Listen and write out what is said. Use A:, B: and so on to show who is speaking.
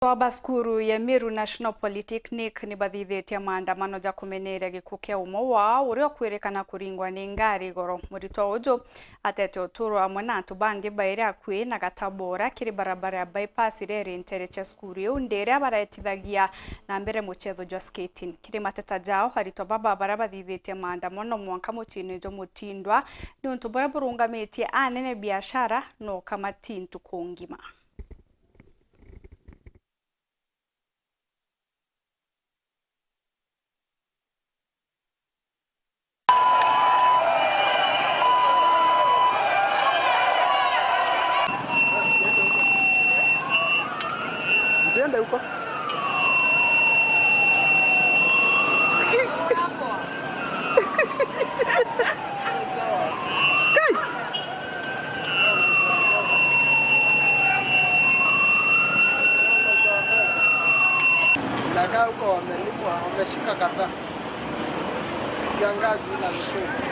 A: Baskuru ya Meru National Polytechnic ni bathithĩtie maandamano ja kũmeneria gĩkuũ kĩa ũmwe wao ũrĩa kwĩrĩkana kũringwa nĩ ngari igũrũ. Mũrutwo ũjũ atete ũtũro hamwe na antũ bangi baĩrĩ hakuhĩ na Gatabora kĩrĩ barabara ya bypass iria ĩrĩ ntereche cukuru ĩyo ndĩrĩa baraetithagia na mbere mũchetho jwa skating. Kĩrĩ mateta jao aritwa baba bara bathithĩtie maandamano mwanka mũtini jo mũtindwa nĩ ũntũ bara burungamĩtie anene biashara no kamatintu kũngima.
B: Usiende huko. Kai. Nakaa huko wamelipwa, wameshika kadhaa. Kiangazi na mshumo.